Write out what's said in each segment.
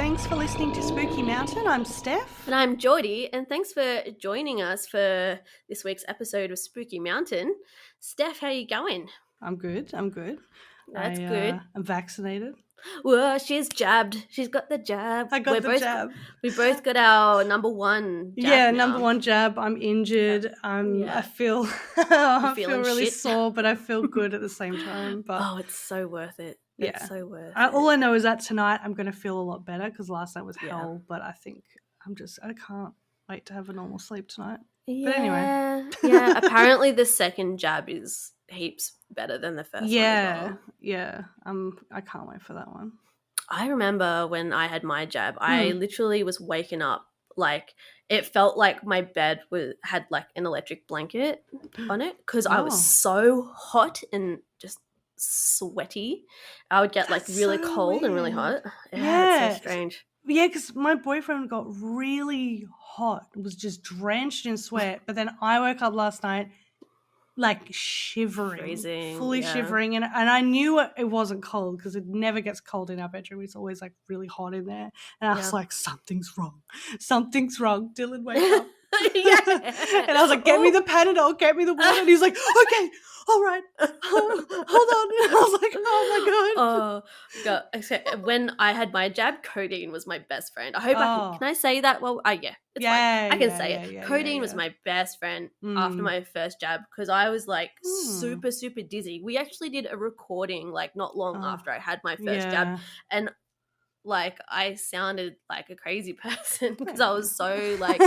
Thanks for listening to Spooky Mountain. I'm Steph. And I'm Jordi, and thanks for joining us for this week's episode of Spooky Mountain. Steph, how you going? I'm good. That's good. I'm vaccinated. Whoa, she's jabbed. She's got the jab. I got the jab. We both got our number one jab now. Number one jab. I'm injured. I feel really shit. sore, but I feel good at the same time. But it's so worth it. Yeah. It's so worth it. All I know is that tonight I'm going to feel a lot better because last night was hell. But I think I can't wait to have a normal sleep tonight. Yeah. But anyway. Yeah, apparently the second jab is heaps better than the first one as well. Yeah. I can't wait for that one. I remember when I had my jab, I literally was waking up like it felt like my bed had like an electric blanket on it because I was so hot and just sweaty. I would get like really cold and really hot. Yeah, it's so strange. Yeah, because my boyfriend got really hot, was just drenched in sweat, but then I woke up last night like shivering, freezing, fully shivering, and I knew it wasn't cold because it never gets cold in our bedroom. It's always like really hot in there, and I was like, something's wrong, Dylan, wake up. And I was like, get me the Panadol, get me the water, and he's like, okay, all right, hold on. And I was like, oh my god. God. When I had my jab, codeine was my best friend. I hope can I say that? Well, yeah, it's fine. I can say it. Codeine was my best friend after my first jab because I was like super, super dizzy. We actually did a recording like not long after I had my first jab, and like I sounded like a crazy person because I was so like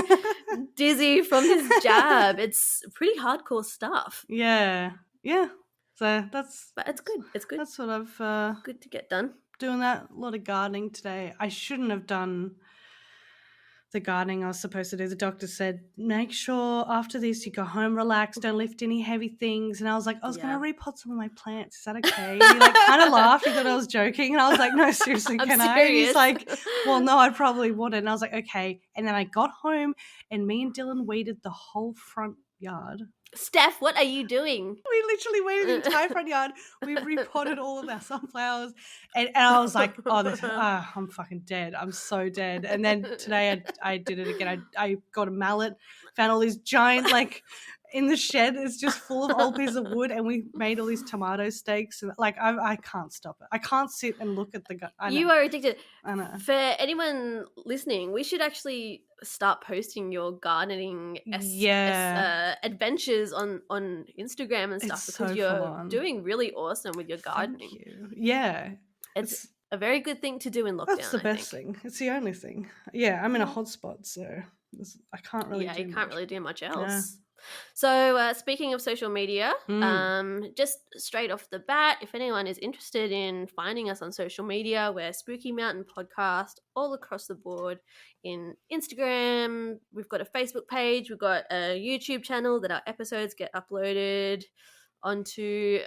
dizzy from his jab. It's pretty hardcore stuff. Yeah. So but it's good. It's good. That's sort of good to get done. Doing that, a lot of gardening today. I shouldn't have done the gardening I was supposed to do. The doctor said, make sure after this you go home, relax, don't lift any heavy things. And I was like, I was going to repot some of my plants. Is that okay? And he like kind of laughed. He thought I was joking. And I was like, no, seriously, can I? And he's like, well, no, I probably wouldn't. And I was like, okay. And then I got home and me and Dylan weeded the whole front yard. Steph, what are you doing? We literally weeded the entire front yard. We repotted all of our sunflowers. And I was like, I'm fucking dead. I'm so dead. And then today I did it again. I got a mallet, found all these giant, like, in the shed, it's just full of old pieces of wood, and we made all these tomato steaks. And like, I can't stop it. I can't sit and look at the You are addicted. I know. For anyone listening, we should actually start posting your gardening adventures on Instagram and stuff because you're doing really awesome with your gardening. Thank you. Yeah. It's a very good thing to do in lockdown. That's the best thing. It's the only thing. Yeah, I'm in a hotspot, so I can't really do you can't really do much else. Yeah. So speaking of social media, just straight off the bat, if anyone is interested in finding us on social media, we're Spooky Mountain Podcast all across the board in Instagram. We've got a Facebook page. We've got a YouTube channel that our episodes get uploaded onto.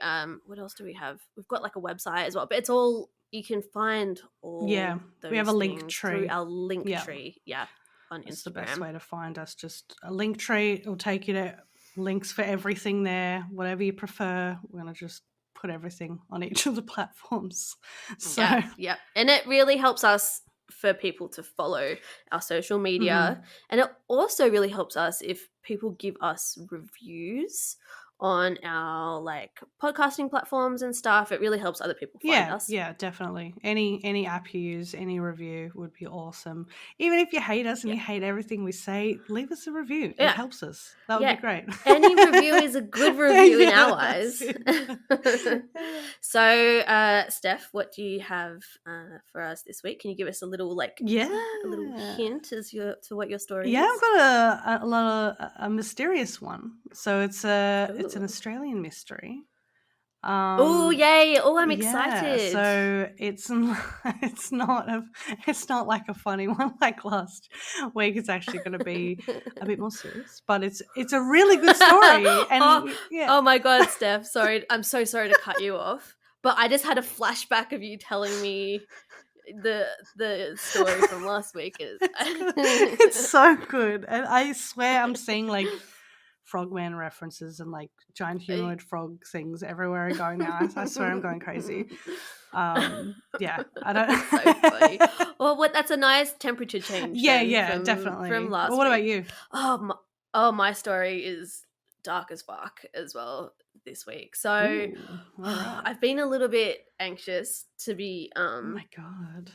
What else do we have? We've got like a website as well, but it's all, you can find all those we have a link tree through our link tree. Yeah. On Instagram. It's the best way to find us. Just a link tree. It'll take you to links for everything there, whatever you prefer. We're going to just put everything on each of the platforms. So yeah. And it really helps us for people to follow our social media. And it also really helps us if people give us reviews on our like podcasting platforms and stuff. It really helps other people find us. Yeah, definitely. Any app you use, any review would be awesome. Even if you hate us and you hate everything we say, leave us a review. It helps us. That would be great. Any review is a good review in our eyes. So, Steph, what do you have for us this week? Can you give us a little a little hint as to what your story is? Yeah, I've got a mysterious one. So it's an Australian mystery. Oh yay! Oh, I'm excited. So it's not like a funny one like last week. It's actually going to be a bit more serious, but it's a really good story. And oh my god, Steph! Sorry, I'm so sorry to cut you off, but I just had a flashback of you telling me the story from last week. It's so good, and I swear I'm seeing like Frogman references and like giant humanoid frog things everywhere I'm going now. I swear I'm going crazy. Yeah, I don't. So funny. Well, that's a nice temperature change. Yeah, definitely. From last well, what about week. you? My story is dark as fuck as well this week. So Ooh, all right. I've been a little bit anxious to be oh my god,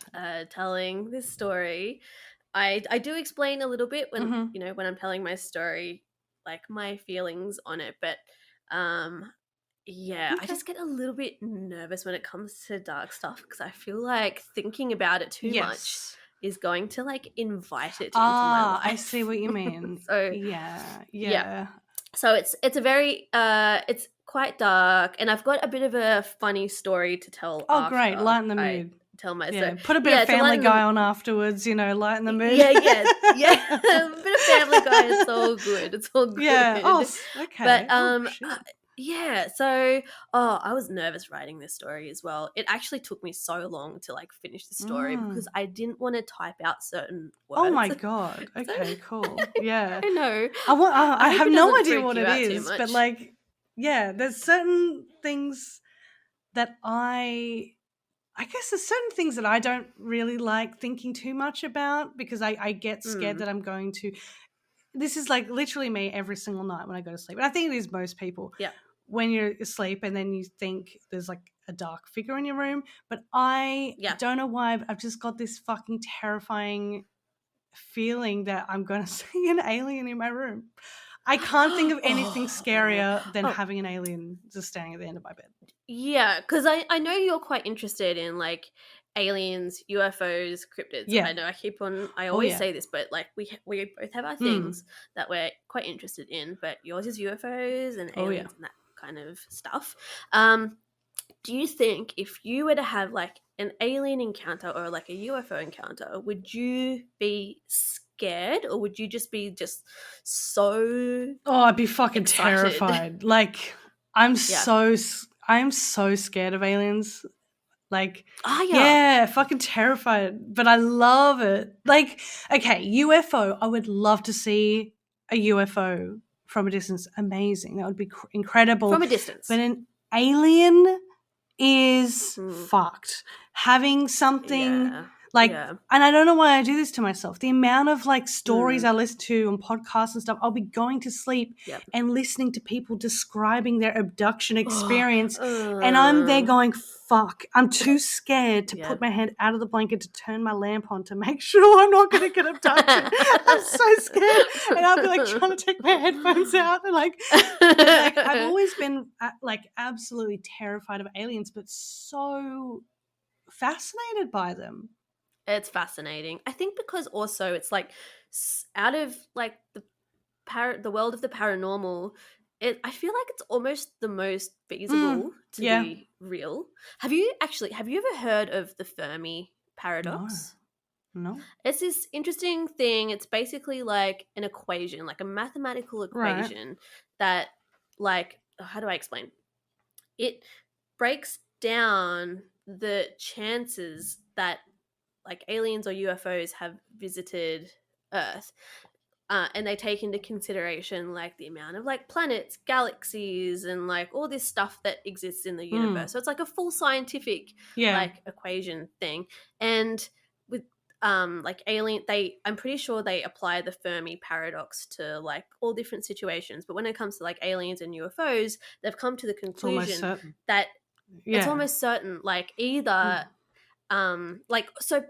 telling this story. I do explain a little bit when when I'm telling my story, like my feelings on it, but yeah, I just get a little bit nervous when it comes to dark stuff because I feel like thinking about it too much is going to like invite it into my life. I see what you mean. So yeah. So it's a very it's quite dark, and I've got a bit of a funny story to tell. Oh, great! Lighten the mood. Tell my story. Put a bit of Family Guy on afterwards. Lighten the mood. Yeah. A bit of Family Guy. It's all good. It's all good. Yeah. Oh, okay. But yeah. So I was nervous writing this story as well. It actually took me so long to like finish the story because I didn't want to type out certain words. Oh my god. Okay. Cool. Yeah. I know. I have no idea what it is, but like, yeah, there's certain things that I guess there's certain things that I don't really like thinking too much about because I get scared that I'm going to. This is like literally me every single night when I go to sleep. And I think it is most people. Yeah. When you're asleep and then you think there's like a dark figure in your room. But I don't know why I've just got this fucking terrifying feeling that I'm going to see an alien in my room. I can't think of anything scarier than having an alien just standing at the end of my bed. Yeah, because I know you're quite interested in like aliens, UFOs, cryptids. Yeah. I know I always say this, but like we both have our things that we're quite interested in, but yours is UFOs and aliens and that kind of stuff. Do you think if you were to have like an alien encounter or like a UFO encounter, would you be scared or would you just be so I'd be fucking excited? Terrified. Like I'm so scared of aliens. Like fucking terrified, but I love it. Like, okay, UFO, I would love to see a UFO from a distance. Amazing. That would be incredible. From a distance. But an alien is fucked. Having something and I don't know why I do this to myself. The amount of like stories I listen to on podcasts and stuff, I'll be going to sleep and listening to people describing their abduction experience. And I'm there going, fuck, I'm too scared to put my head out of the blanket to turn my lamp on to make sure I'm not going to get abducted. I'm so scared. And I'll be like trying to take my headphones out. And like I've always been like absolutely terrified of aliens, but so fascinated by them. It's fascinating. I think because also it's like out of like the world of the paranormal, I feel like it's almost the most feasible to be real. Have you ever heard of the Fermi paradox? No. It's this interesting thing. It's basically like an equation, like a mathematical equation that like, how do I explain? It breaks down the chances that like aliens or UFOs have visited Earth, and they take into consideration like the amount of like planets, galaxies, and like all this stuff that exists in the universe. So it's like a full scientific like equation thing. And with like alien, I'm pretty sure they apply the Fermi paradox to like all different situations. But when it comes to like aliens and UFOs, they've come to the conclusion that it's almost certain, like either like, so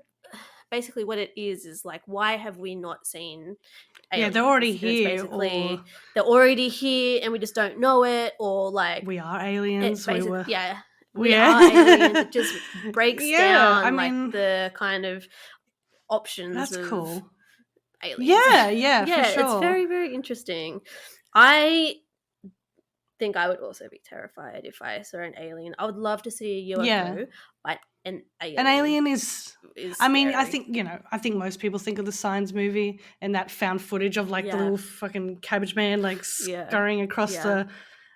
basically what it is like, why have we not seen aliens? They're already here. Basically, they're already here and we just don't know it, or like we are aliens. We are aliens. It just breaks down like the kind of options. That's of cool. Aliens. Yeah, for sure. It's very, very interesting. I think I would also be terrified if I saw an alien. I would love to see a UFO, but an alien is I mean, scary. I think most people think of the Signs movie and that found footage of like the little fucking cabbage man like scurrying across the.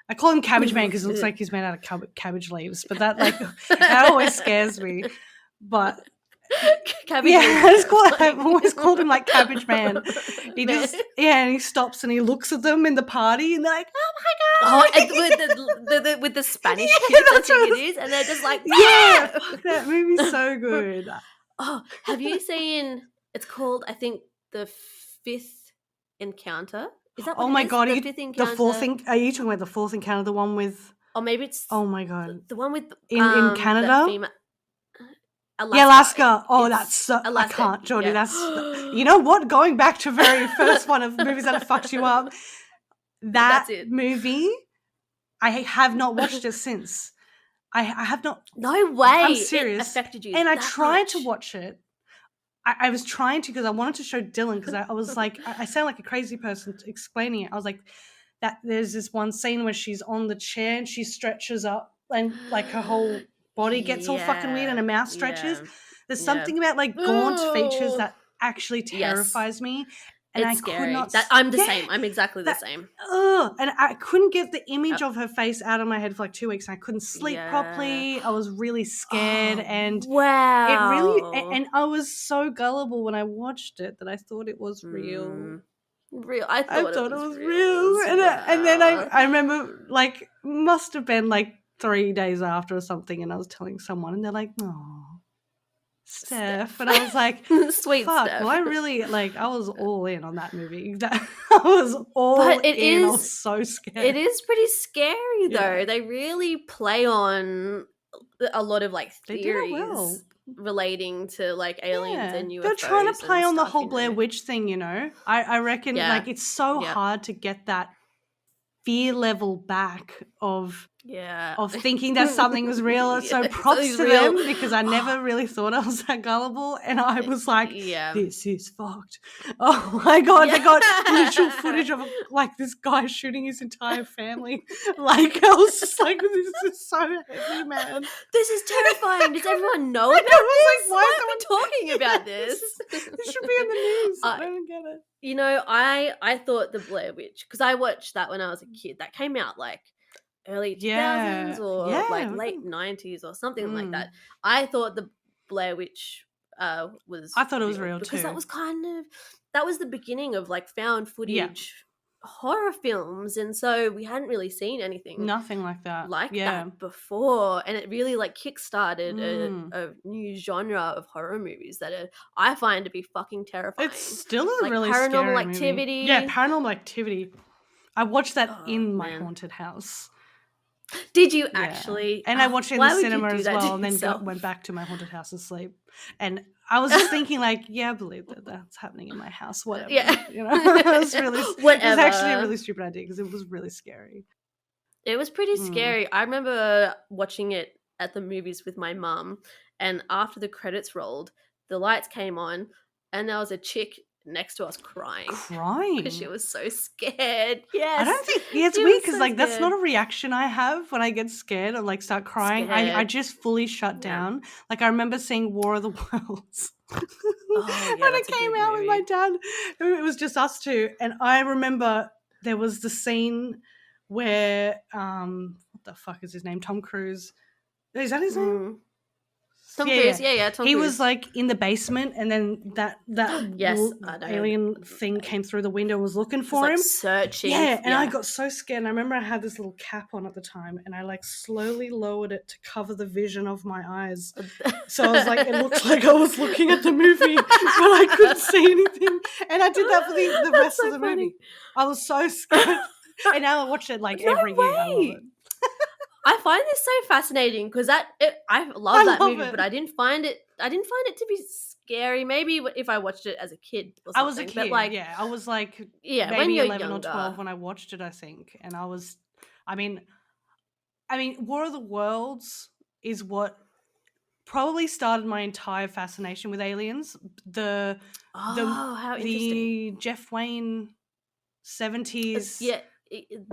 I call him Cabbage Man because it looks like he's made out of cabbage leaves, but that like that always scares me. But Cabbage I've always called him like Cabbage Man. He just and he stops and he looks at them in the party and they're like, oh my god! And with the Spanish kids, I think it is, and they're just like, fuck, that movie's so good. Oh, have you seen? It's called, I think, The Fifth Encounter. Is that what oh my it is? god! The Fifth Encounter. The fourth thing? Are you talking about the fourth encounter? The one with? Or maybe it's. Oh my god! The one with in Canada. Alaska. Yeah, Alaska. Oh, that's so. Alaska. I can't, Jordi. Yeah. That's. You know what? Going back to very first one of movies that have fucked you up. That movie, I have not watched it since. I have not. No way. I'm serious. It affected you. And I tried to watch it. I was trying to because I wanted to show Dylan because I was like, I sound like a crazy person explaining it. I was like, that there's this one scene where she's on the chair and she stretches up and like her whole body gets all fucking weird and her mouth stretches. There's something about like gaunt features that actually terrifies me. And it's scary. I'm the same. I'm exactly the same. And I couldn't get the image of her face out of my head for like 2 weeks. And I couldn't sleep properly. I was really scared. And wow. It really, and I was so gullible when I watched it that I thought it was real. I thought it was real. And then I remember like must have been like 3 days after or something, and I was telling someone, and they're like, "Oh, Steph," and I was like, "Sweet fuck." Steph. Well, I really I was all in on that movie. I was all in. I was so scared. It is pretty scary though. They really play on a lot of like theories relating to like aliens and UFOs. They're trying to play on the whole Blair Witch thing, you know. I reckon like it's so hard to get that fear level back of thinking that something was real. So props to them because I never really thought I was that gullible, and I was like, this is fucked. Oh my god, they got literal footage of like this guy shooting his entire family. Like I was just like, this is so heavy, man. This is terrifying. Does everyone know about this? Like, why are we talking about this? This should be in the news. I don't get it. You know, I thought the Blair Witch, because I watched that when I was a kid. That came out like early 2000s or like late 90s or something like that. I thought the Blair Witch was I thought it was real because too. that was the beginning of like found footage horror films, and so we hadn't really seen nothing like that that before, and it really like kickstarted a new genre of horror movies that I find to be fucking terrifying. It's still a like really Paranormal scary Activity. Movie. Yeah, Paranormal Activity. I watched that in my haunted house. Did you actually? And I watched it in the cinema as well, and then went back to my haunted house to sleep. And I was just thinking, like, I believe that that's happening in my house. Whatever. Yeah. You know, it was actually a really stupid idea because it was really scary. It was pretty scary. I remember watching it at the movies with my mum, and after the credits rolled, the lights came on, and there was a chick next to us crying because she was so scared. Yes, I don't think it's weird because like that's not a reaction I have when I get scared or like start crying. I just fully shut down. Like I remember seeing War of the Worlds when it came out with my dad. It was just us two, and I remember there was the scene where what the fuck is his name? Tom Cruise. Is that his name? Tom Cruise, Tom he Cruise. was like in the basement, and then that alien thing came through the window and was looking for him. Searching. And I got so scared. And I remember I had this little cap on at the time, and I like slowly lowered it to cover the vision of my eyes. So I was like, it looked like I was looking at the movie, but I couldn't see anything. And I did that for the rest of the movie. I was so scared. And now I watch it like every year. I love it. I find this so fascinating because I love that movie, but I didn't find it to be scary. Maybe if I watched it as a kid or something. I was a kid, but I was like maybe 11 or 12 when I watched it, I think. And I was, I mean, War of the Worlds is what probably started my entire fascination with aliens. The Jeff Wayne 70s.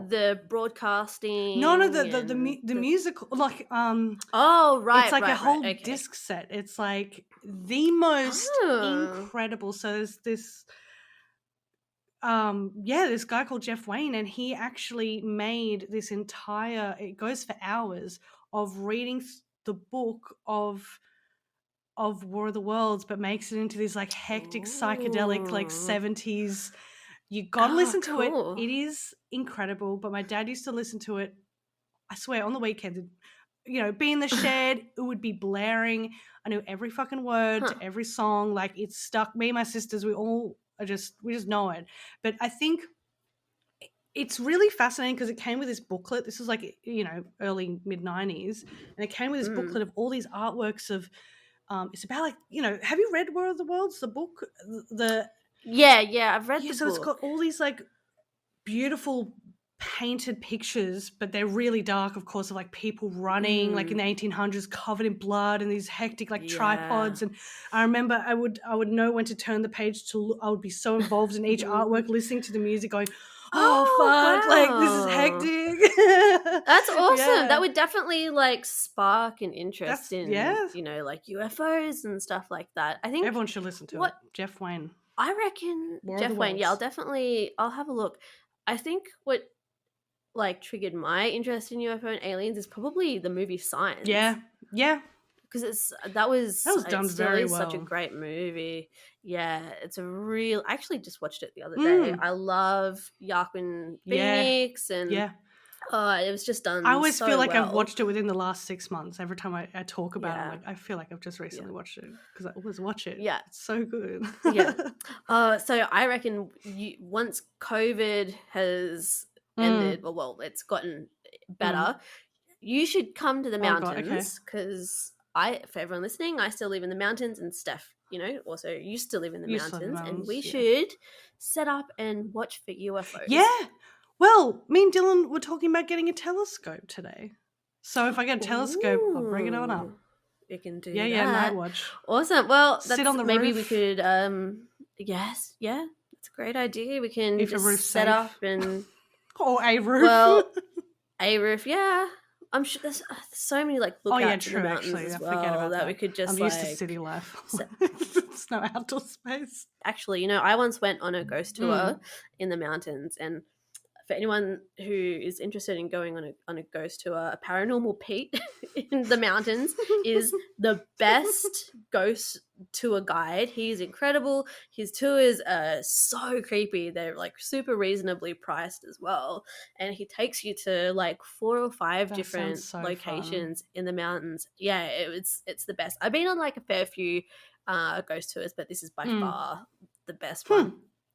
The broadcasting. No, the musical, like it's like a whole disc set. It's like the most incredible. So there's this this guy called Jeff Wayne, and he actually made this entire, it goes for hours of reading the book of of War of the Worlds, but makes it into this like hectic psychedelic like 70s. You gotta listen to it. It is incredible. But my dad used to listen to it, I swear, on the weekends. Be in the shed, it would be blaring. I knew every fucking word to every song. Like, it stuck. Me and my sisters, we just know it. But I think it's really fascinating because it came with this booklet. This was like, early mid-90s. And it came with this booklet of all these artworks of, it's about like, have you read War of the Worlds, the book? Yeah, I've read the book. So it's got all these like beautiful painted pictures, but they're really dark, of course, of like people running like in the 1800s covered in blood and these hectic like tripods. And I remember I would know when to turn the page to look. I would be so involved in each artwork, listening to the music, going, oh fuck, wow. like this is hectic. That's awesome. That would definitely like spark an interest in like UFOs and stuff like that. I think everyone should listen to it. Jeff Wayne. I reckon Jeff Wayne. Yeah, I'll have a look. I think what like triggered my interest in UFO and aliens is probably the movie Signs. Yeah. Because that was done very well. Such a great movie. Yeah, it's I actually just watched it the other day. I love Joaquin Phoenix and it was just done. I always feel like well. I've watched it within the last 6 months. Every time I talk about it, like, I feel like I've just recently watched it because I always watch it. Yeah, it's so good. So I reckon once COVID has ended, it's gotten better. You should come to the mountains because for everyone listening, I still live in the mountains, and Steph, also used to live in the mountains, and we should set up and watch for UFOs. Yeah. Well, me and Dylan were talking about getting a telescope today. So if I get a telescope, I'll bring it on up. You can do that. Yeah, night watch. Awesome. Well, sit on the maybe roof. We could, it's a great idea. We can just set up and... Or a roof. Well, a roof, yeah. I'm sure there's so many like lookouts in the mountains actually. as well that we could just I'm used to city life. There's no outdoor space. Actually, I once went on a ghost tour in the mountains, and for anyone who is interested in going on a ghost tour, a Paranormal Pete in the mountains is the best ghost tour guide. He's incredible. His tours are so creepy. They're like super reasonably priced as well. And he takes you to like 4 or 5 different locations in the mountains. Yeah, it's the best. I've been on like a fair few ghost tours, but this is by far the best one.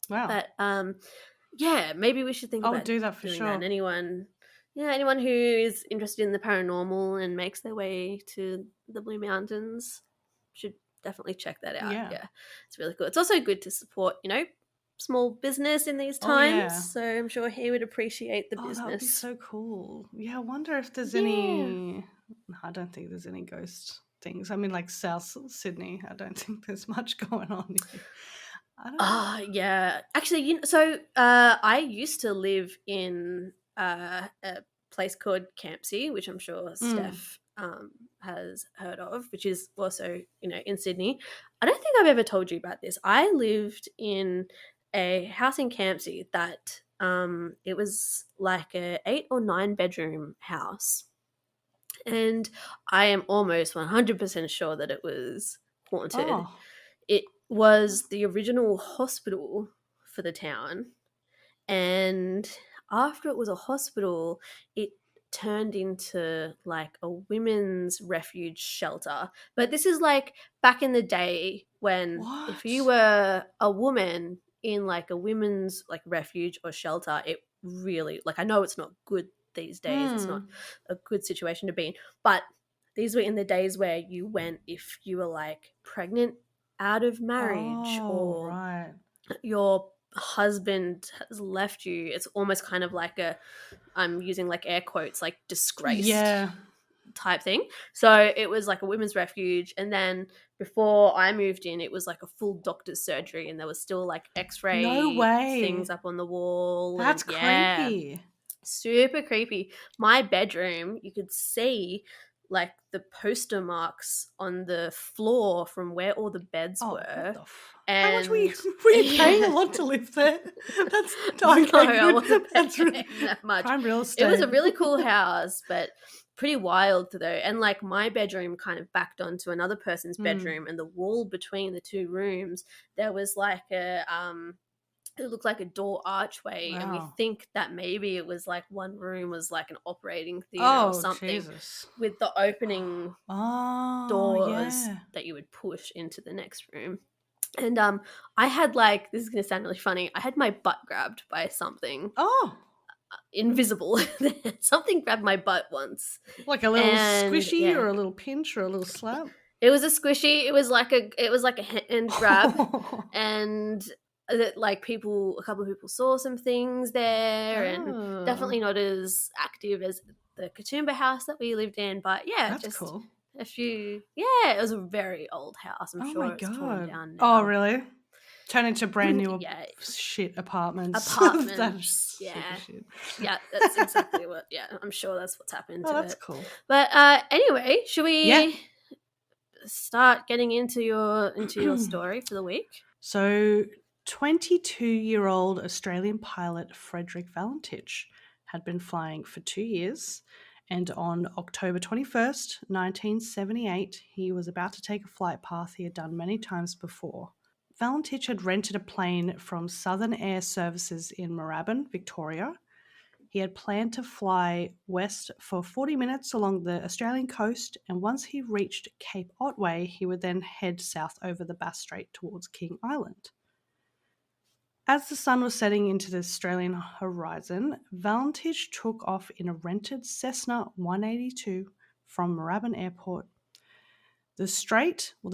Wow. But yeah, maybe we should think about do that for sure. That. Anyone who is interested in the paranormal and makes their way to the Blue Mountains should definitely check that out. Yeah, it's really cool. It's also good to support, small business in these times. So I'm sure he would appreciate the business. That would be so cool. Yeah, I wonder if there's any... No, I don't think there's any ghost things. I mean, like South Sydney, I don't think there's much going on here. Yeah. Actually, I used to live in a place called Campsie, which I'm sure Steph has heard of, which is also, in Sydney. I don't think I've ever told you about this. I lived in a house in Campsie that it was like a 8 or 9 bedroom house. And I am almost 100% sure that it was haunted. It was the original hospital for the town, and after it was a hospital, it turned into like a women's refuge shelter. But this is like back in the day when if you were a woman in like a women's like refuge or shelter, it really, like, I know it's not good these days, it's not a good situation to be in, but these were in the days where you went if you were like pregnant, out of marriage, or your husband has left you. It's almost kind of like I'm using like air quotes, like disgraced type thing. So it was like a women's refuge, and then before I moved in, it was like a full doctor's surgery, and there was still like x-ray things up on the wall. That's creepy. Super creepy. My bedroom, you could see like the poster marks on the floor from where all the beds were. And how much were you paying a lot to live there? I wasn't paying that much. Prime real estate. It was a really cool house, but pretty wild though. And like my bedroom kind of backed onto another person's bedroom, and the wall between the two rooms, there was like it looked like a door archway. Wow. And we think that maybe it was like one room was like an operating theater or something, Jesus. with the opening doors that you would push into the next room. And I had like, this is gonna sound really funny, I had my butt grabbed by something invisible. Something grabbed my butt once, like a little squishy or a little pinch or a little slap. It was a squishy. It was like a hand grab. And like a couple of people saw some things there, and definitely not as active as the Katoomba house that we lived in. But yeah, that's just cool. a few. Yeah, it was a very old house. I'm sure it's torn down now. Oh, really? Turn into brand new shit apartments. That's shit. Yeah, that's exactly what. Yeah, I'm sure that's what's happened. That's cool. But anyway, should we start getting into your story for the week? So, 22-year-old Australian pilot Frederick Valentich had been flying for 2 years, and on October 21st, 1978, he was about to take a flight path he had done many times before. Valentich had rented a plane from Southern Air Services in Moorabbin, Victoria. He had planned to fly west for 40 minutes along the Australian coast, and once he reached Cape Otway, he would then head south over the Bass Strait towards King Island. As the sun was setting into the Australian horizon, Valentich took off in a rented Cessna 182 from Moorabbin Airport. The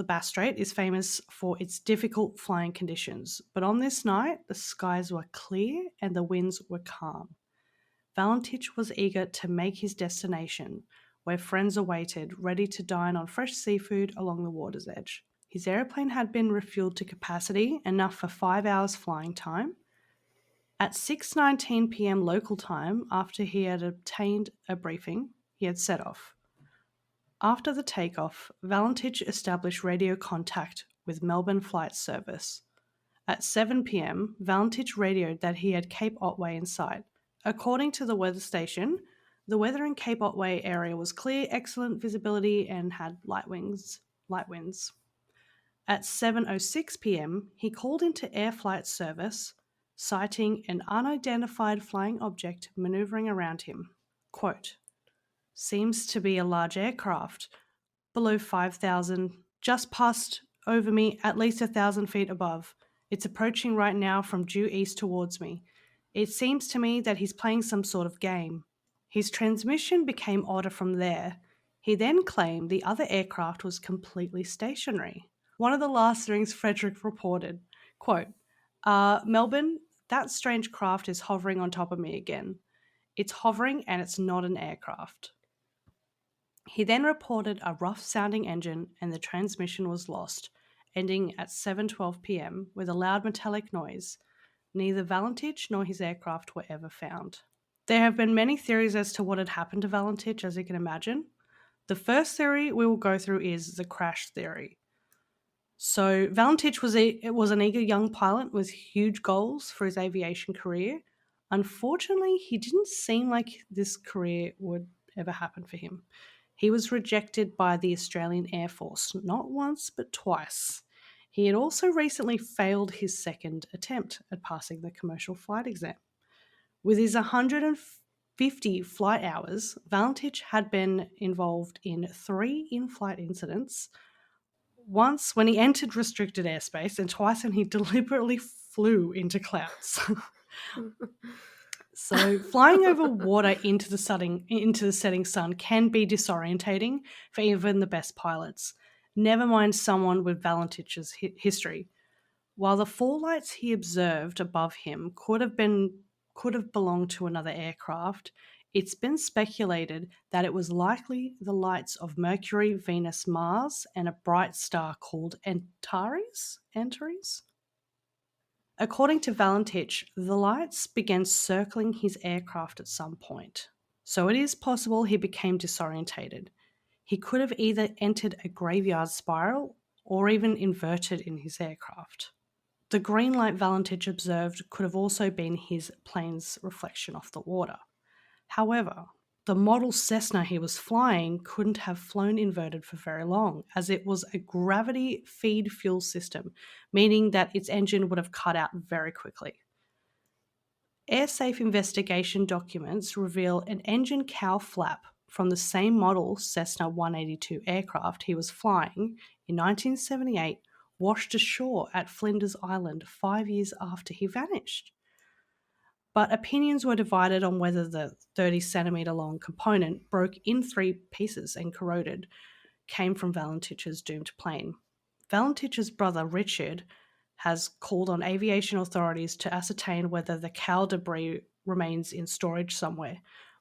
Bass Strait, is famous for its difficult flying conditions, but on this night, the skies were clear and the winds were calm. Valentich was eager to make his destination, where friends awaited, ready to dine on fresh seafood along the water's edge. His aeroplane had been refueled to capacity, enough for 5 hours flying time. At 6:19 p.m. local time, after he had obtained a briefing, he had set off. After the takeoff, Valentich established radio contact with Melbourne Flight Service. At 7 p.m., Valentich radioed that he had Cape Otway in sight. According to the weather station, the weather in Cape Otway area was clear, excellent visibility, and had light winds. At 7:06 p.m., he called into Air Flight Service, citing an unidentified flying object maneuvering around him. Quote, "Seems to be a large aircraft, below 5,000, just passed over me at least 1,000 feet above. It's approaching right now from due east towards me. It seems to me that he's playing some sort of game." His transmission became odder from there. He then claimed the other aircraft was completely stationary. One of the last things Frederick reported, quote, "Melbourne, that strange craft is hovering on top of me again. It's hovering and it's not an aircraft." He then reported a rough-sounding engine and the transmission was lost, ending at 7:12 p.m. with a loud metallic noise. Neither Valentich nor his aircraft were ever found. There have been many theories as to what had happened to Valentich, as you can imagine. The first theory we will go through is the crash theory. So Valentich was an eager young pilot with huge goals for his aviation career. Unfortunately, he didn't seem like this career would ever happen for him. He was rejected by the Australian Air Force, not once but twice. He had also recently failed his second attempt at passing the commercial flight exam. With his 150 flight hours, Valentich had been involved in 3 in-flight incidents, once when he entered restricted airspace and twice when he deliberately flew into clouds. So flying over water into the setting sun can be disorientating for even the best pilots, never mind someone with Valentich's history. While the 4 lights he observed above him could have belonged to another aircraft, it's been speculated that it was likely the lights of Mercury, Venus, Mars, and a bright star called Antares? According to Valentich, the lights began circling his aircraft at some point, so it is possible he became disorientated. He could have either entered a graveyard spiral or even inverted in his aircraft. The green light Valentich observed could have also been his plane's reflection off the water. However, the model Cessna he was flying couldn't have flown inverted for very long, as it was a gravity feed fuel system, meaning that its engine would have cut out very quickly. Airsafe investigation documents reveal an engine cowl flap from the same model Cessna 182 aircraft he was flying in 1978 washed ashore at Flinders Island 5 years after he vanished. But opinions were divided on whether the 30-centimetre long component broke in 3 pieces and corroded came from Valentich's doomed plane. Valentich's brother Richard has called on aviation authorities to ascertain whether the cowl debris remains in storage somewhere.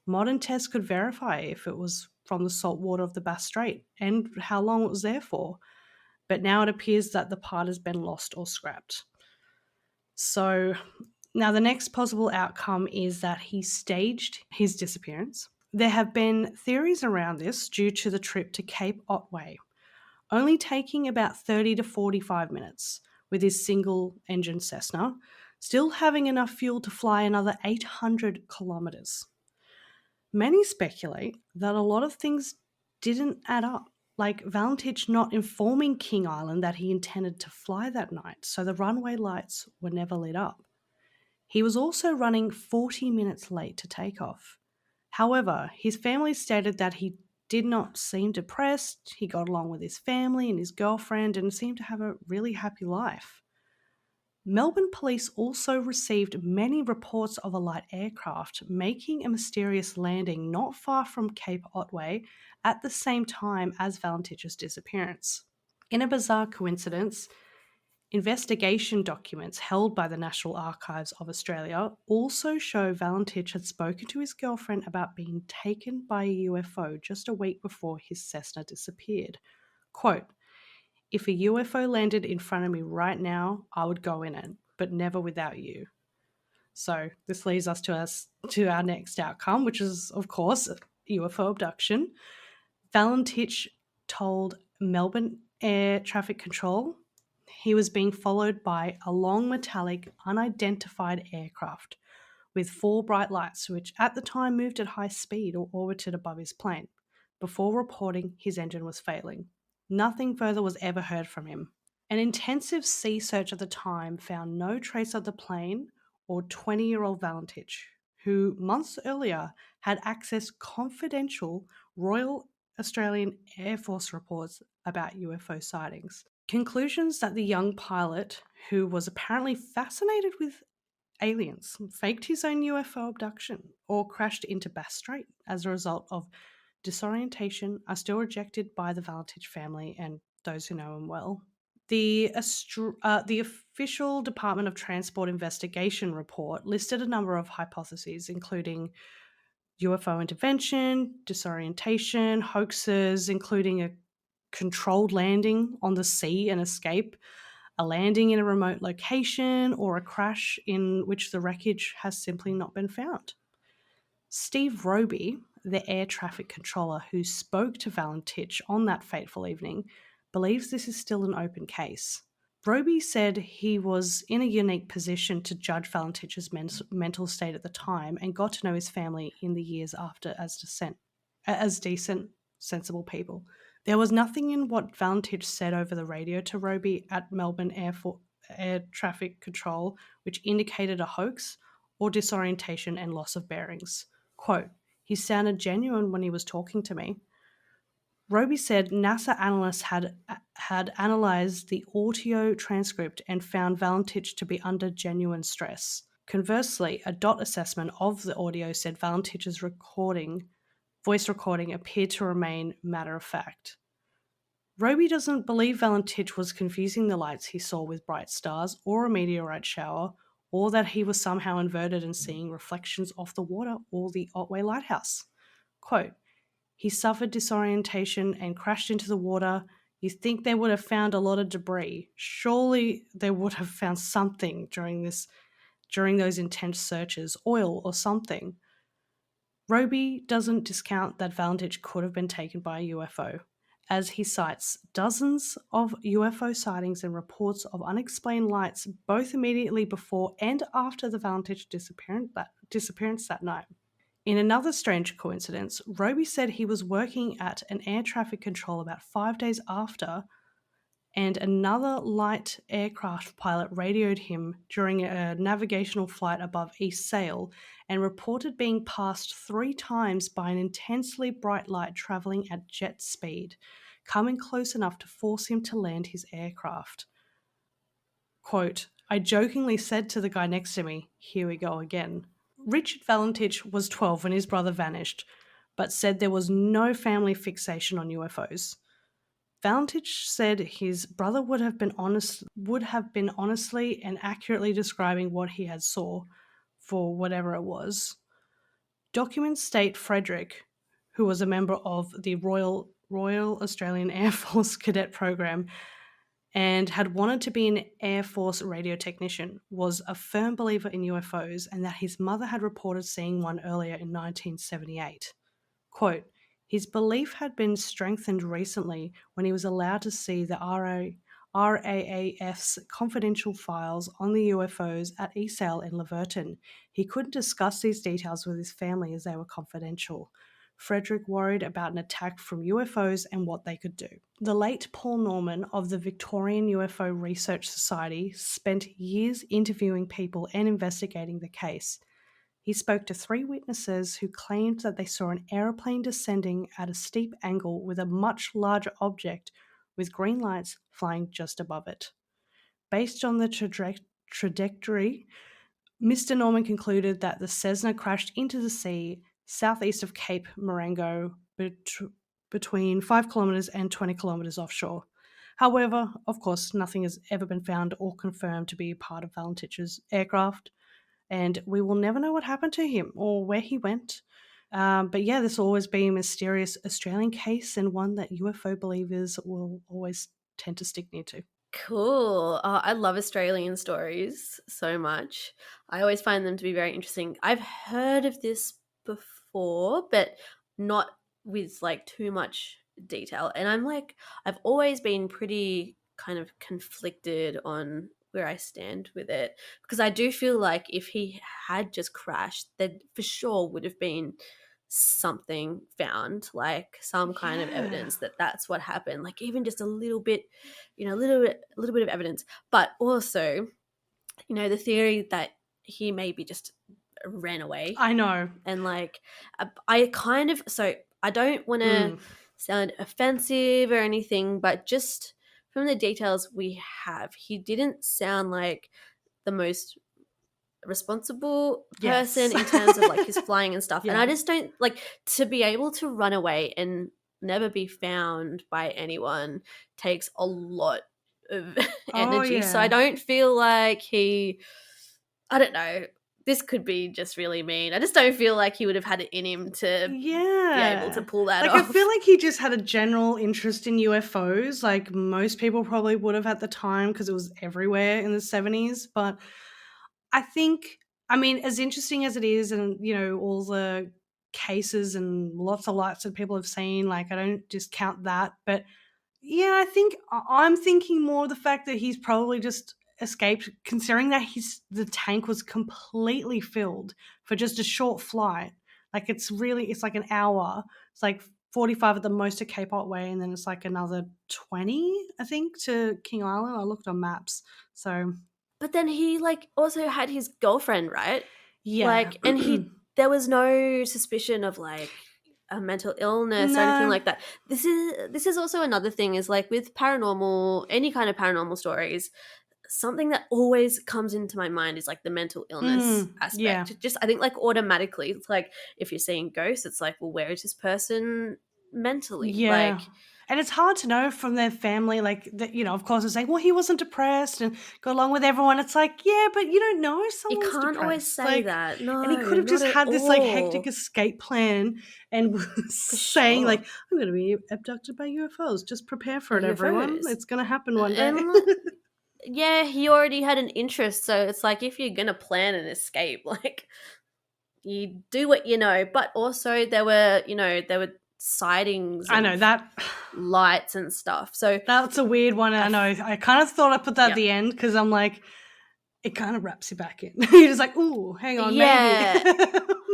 Modern tests could verify if it was from the salt water of the Bass Strait and how long it was there for. But now it appears that the part has been lost or scrapped. So now the next possible outcome is that he staged his disappearance. There have been theories around this due to the trip to Cape Otway, only taking about 30 to 45 minutes with his single-engine Cessna, still having enough fuel to fly another 800 kilometres. Many speculate that a lot of things didn't add up, like Valentich not informing King Island that he intended to fly that night, so the runway lights were never lit up. He was also running 40 minutes late to takeoff. However, his family stated that he did not seem depressed, he got along with his family and his girlfriend and seemed to have a really happy life. Melbourne police also received many reports of a light aircraft making a mysterious landing not far from Cape Otway at the same time as Valentich's disappearance. In a bizarre coincidence, investigation documents held by the National Archives of Australia also show Valentich had spoken to his girlfriend about being taken by a UFO just a week before his Cessna disappeared. Quote, "If a UFO landed in front of me right now, I would go in it, but never without you." So this leads us to our next outcome, which is, of course, UFO abduction. Valentich told Melbourne Air Traffic Control he was being followed by a long metallic unidentified aircraft with 4 bright lights which at the time moved at high speed or orbited above his plane, before reporting his engine was failing. Nothing further was ever heard from him. An intensive sea search at the time found no trace of the plane or 20-year-old Valentich, who months earlier had accessed confidential Royal Australian Air Force reports about UFO sightings. Conclusions that the young pilot, who was apparently fascinated with aliens, faked his own UFO abduction or crashed into Bass Strait as a result of disorientation are still rejected by the Valentich family and those who know him well. The official Department of Transport investigation report listed a number of hypotheses, including UFO intervention, disorientation, hoaxes, including a controlled landing on the sea and escape, a landing in a remote location, or a crash in which the wreckage has simply not been found. Steve Roby, the air traffic controller who spoke to Valentich on that fateful evening, believes this is still an open case. Roby said he was in a unique position to judge Valentich's mental state at the time and got to know his family in the years after as decent, sensible people. There was nothing in what Valentich said over the radio to Roby at Melbourne Air Traffic Control which indicated a hoax or disorientation and loss of bearings. Quote, "He sounded genuine when he was talking to me." Roby said NASA analysts had analysed the audio transcript and found Valentich to be under genuine stress. Conversely, a dot assessment of the audio said Valentich's voice recording appeared to remain matter of fact. Roby doesn't believe Valentich was confusing the lights he saw with bright stars or a meteorite shower, or that he was somehow inverted and seeing reflections off the water or the Otway Lighthouse. Quote, "He suffered disorientation and crashed into the water. You think they would have found a lot of debris. Surely they would have found something during those intense searches, oil or something." Roby doesn't discount that Valentich could have been taken by a UFO, as he cites dozens of UFO sightings and reports of unexplained lights both immediately before and after the Valentich disappearance that night. In another strange coincidence, Roby said he was working at an air traffic control about 5 days after, and another light aircraft pilot radioed him during a navigational flight above East Sale and reported being passed 3 times by an intensely bright light travelling at jet speed, coming close enough to force him to land his aircraft. Quote, I jokingly said to the guy next to me, here we go again. Richard Valentich was 12 when his brother vanished, but said there was no family fixation on UFOs. Valentich said his brother would have been honestly and accurately describing what he had saw for whatever it was. Documents state Frederick, who was a member of the Royal Australian Air Force Cadet Program and had wanted to be an Air Force radio technician, was a firm believer in UFOs and that his mother had reported seeing one earlier in 1978. Quote, his belief had been strengthened recently when he was allowed to see the RAAF's confidential files on the UFOs at ESAL in Laverton. He couldn't discuss these details with his family as they were confidential. Frederick worried about an attack from UFOs and what they could do. The late Paul Norman of the Victorian UFO Research Society spent years interviewing people and investigating the case. He spoke to 3 witnesses who claimed that they saw an aeroplane descending at a steep angle with a much larger object with green lights flying just above it. Based on the trajectory, Mr. Norman concluded that the Cessna crashed into the sea southeast of Cape Marengo between 5 kilometres and 20 kilometres offshore. However, of course, nothing has ever been found or confirmed to be part of Valentich's aircraft, and we will never know what happened to him or where he went. But yeah, this will always be a mysterious Australian case and one that UFO believers will always tend to stick near to. Cool. I love Australian stories so much. I always find them to be very interesting. I've heard of this before, but not with like too much detail. And I've always been pretty kind of conflicted on where I stand with it, because I do feel like if he had just crashed, there for sure would have been something found, like some kind of evidence that that's what happened, like even just a little bit, a little bit of evidence. But also, the theory that he maybe just ran away. I know. And I don't want to sound offensive or anything, but just from the details we have, he didn't sound like the most responsible person in terms of like his flying and stuff. And I just don't to be able to run away and never be found by anyone takes a lot of energy. So I don't feel like I don't know, this could be just really mean. I just don't feel like he would have had it in him to be able to pull that off. I feel like he just had a general interest in UFOs, like most people probably would have at the time, because it was everywhere in the 70s. But I think, as interesting as it is, and, all the cases and lots of lights that people have seen, I don't discount that. But, yeah, I think I'm thinking more of the fact that he's probably just escaped, considering that the tank was completely filled for just a short flight. It's like an hour. It's like 45 at the most to Cape Otway, and then it's like another 20, I think, to King Island. I looked on maps. So, but then he also had his girlfriend, right? Yeah. And there was no suspicion of a mental illness or anything like that. This is also another thing, is with paranormal, any kind of paranormal stories, something that always comes into my mind is the mental illness aspect. Yeah. Just, I think automatically, it's if you're seeing ghosts, it's where is this person mentally? Yeah. And it's hard to know from their family, that, of course, it's well, he wasn't depressed and got along with everyone. It's yeah, but you don't know someone's depressed. You can't always say that. No, and he could have just had this hectic escape plan and was saying I'm going to be abducted by UFOs. Just prepare for it, everyone. It's going to happen one day. Yeah, he already had an interest, so it's if you're going to plan an escape, you do what you know. But also there were sightings. I know that lights and stuff. So that's a weird one. I know. I kind of thought I'd put that at the end, because I'm it kind of wraps you back in. You're just ooh, hang on, maybe.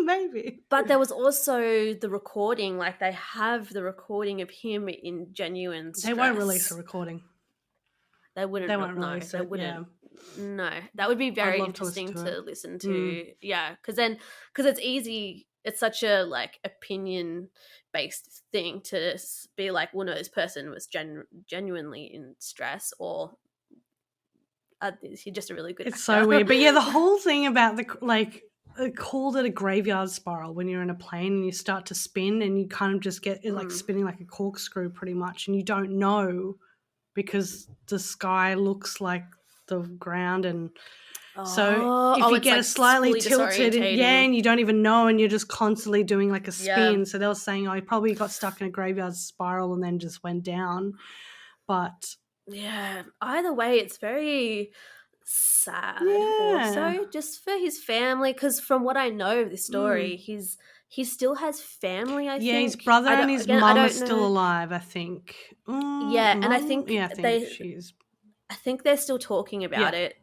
Maybe. But there was also the recording. Like, they have the recording of him in genuine stress. They won't release a recording. They wouldn't. They won't release they it. wouldn't. Yeah. No, that would be very interesting to listen to. Yeah, because it's easy. It's such a like opinion based thing to be like, well, no, this person was genuinely in stress, or is he just a really good actor? It's so weird. But yeah, the whole thing about they called it a graveyard spiral when you're in a plane and you start to spin and you kind of just get like spinning like a corkscrew pretty much, and you don't know because the sky looks like the ground, and so if you get like a slightly tilted and you don't even know, and you're just constantly doing like a spin. So they were saying, he probably got stuck in a graveyard spiral and then just went down. But yeah, either way, it's very sad. Also, just for his family, because from what I know of the story, he still has family. I think his brother and his mum are still alive. I think. And I think she's. I think they're still talking about it.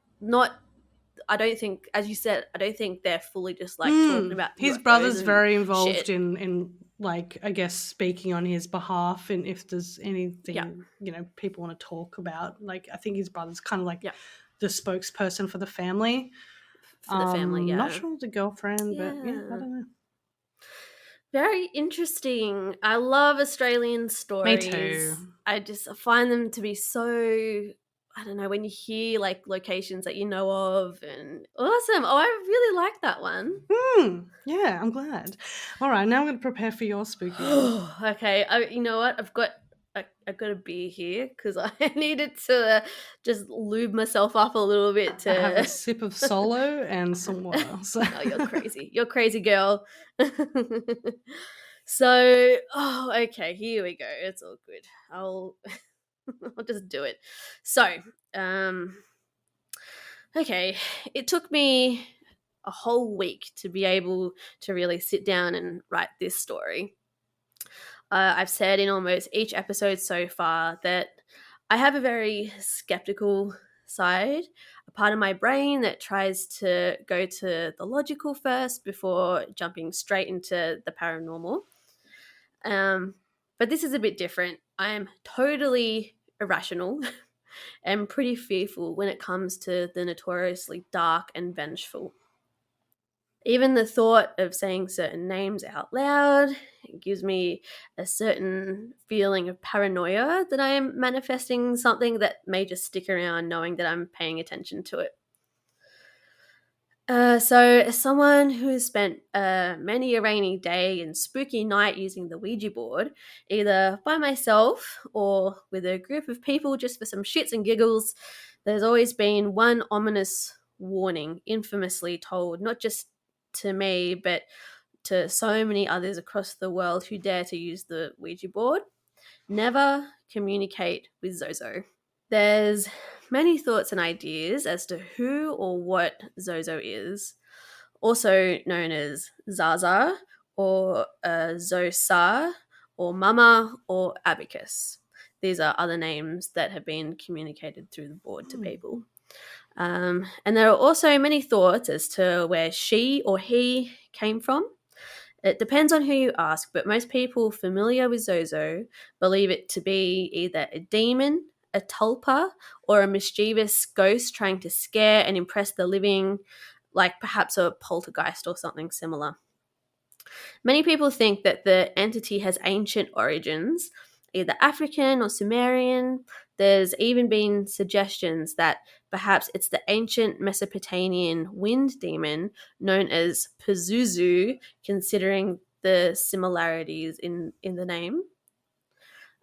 I don't think, as you said, I don't think they're fully just like talking about his brother's very involved in like, I guess, speaking on his behalf, and if there's anything people want to talk about, like, I think his brother's kind of like the spokesperson for the family. Not sure the girlfriend, but I don't know. Very interesting. I love Australian stories. Me too. I just find them to be so, I don't know, when you hear like locations that you know of, and awesome. Oh, I really like that one. Yeah, I'm glad. All right, now I'm going to prepare for your spooky one. Okay, you know what? I've got a beer here because I needed to just lube myself up a little bit to have a sip of Solo and some water. So. Oh, you're crazy. You're crazy, girl. So, okay, here we go. It's all good. I'll just do it. So, okay, it took me a whole week to be able to really sit down and write this story. I've said in almost each episode so far that I have a very skeptical side, a part of my brain that tries to go to the logical first before jumping straight into the paranormal. But this is a bit different. I'm totally irrational and pretty fearful when it comes to the notoriously dark and vengeful. Even the thought of saying certain names out loud gives me a certain feeling of paranoia that I am manifesting something that may just stick around knowing that I'm paying attention to it. So as someone who has spent many a rainy day and spooky night using the Ouija board, either by myself or with a group of people just for some shits and giggles, there's always been one ominous warning infamously told, not just to me, but to so many others across the world who dare to use the Ouija board. Never communicate with Zozo. There's many thoughts and ideas as to who or what Zozo is, also known as Zaza or Zosa or Mama or Abacus. These are other names that have been communicated through the board to people. And there are also many thoughts as to where she or he came from. It depends on who you ask, but most people familiar with Zozo believe it to be either a demon, a tulpa, or a mischievous ghost trying to scare and impress the living, like perhaps a poltergeist or something similar. Many people think that the entity has ancient origins, either African or Sumerian. There's even been suggestions that perhaps it's the ancient Mesopotamian wind demon known as Pazuzu, considering the similarities in the name.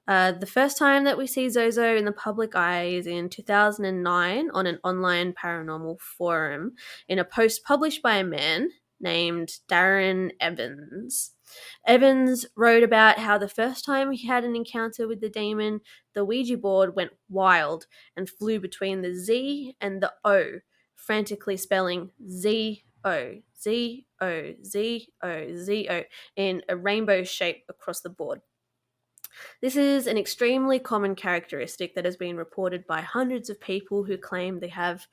The first time that we see Zozo in the public eye is in 2009 on an online paranormal forum in a post published by a man named Darren Evans. Evans wrote about how the first time he had an encounter with the demon, the Ouija board went wild and flew between the Z and the O, frantically spelling Z-O, Z-O, Z-O, Z-O in a rainbow shape across the board. This is an extremely common characteristic that has been reported by hundreds of people who claim they have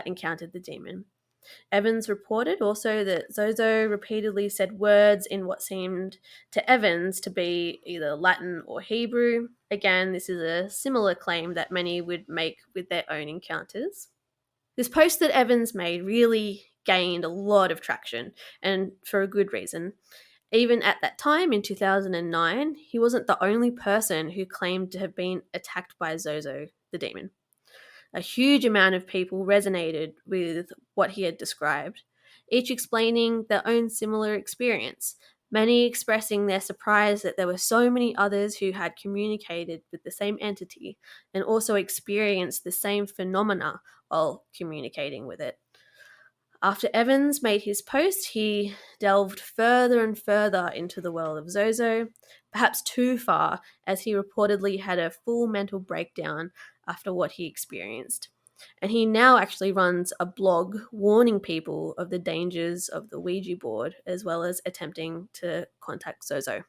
encountered the demon. Evans reported also that Zozo repeatedly said words in what seemed to Evans to be either Latin or Hebrew. Again, this is a similar claim that many would make with their own encounters. This post that Evans made really gained a lot of traction, and for a good reason. Even at that time, in 2009, he wasn't the only person who claimed to have been attacked by Zozo, the demon. A huge amount of people resonated with what he had described, each explaining their own similar experience, many expressing their surprise that there were so many others who had communicated with the same entity and also experienced the same phenomena while communicating with it. After Evans made his post, he delved further and further into the world of Zozo, perhaps too far, as he reportedly had a full mental breakdown after what he experienced. And he now actually runs a blog warning people of the dangers of the Ouija board, as well as attempting to contact Zozo.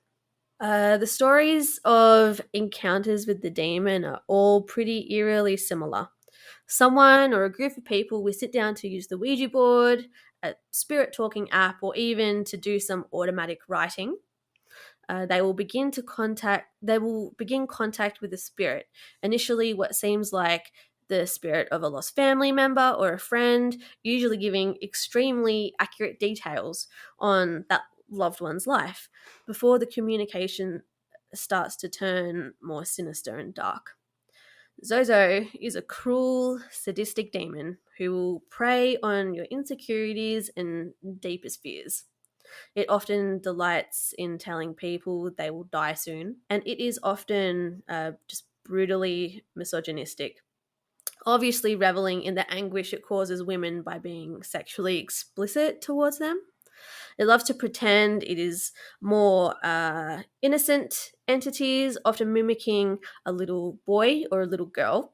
The stories of encounters with the demon are all pretty eerily similar. Someone or a group of people will sit down to use the Ouija board, a spirit talking app, or even to do some automatic writing. They will begin contact with the spirit. Initially, what seems like the spirit of a lost family member or a friend, usually giving extremely accurate details on that loved one's life, before the communication starts to turn more sinister and dark. Zozo is a cruel, sadistic demon who will prey on your insecurities and deepest fears. It often delights in telling people they will die soon, and it is often just brutally misogynistic, obviously reveling in the anguish it causes women by being sexually explicit towards them. It loves to pretend it is more innocent entities, often mimicking a little boy or a little girl,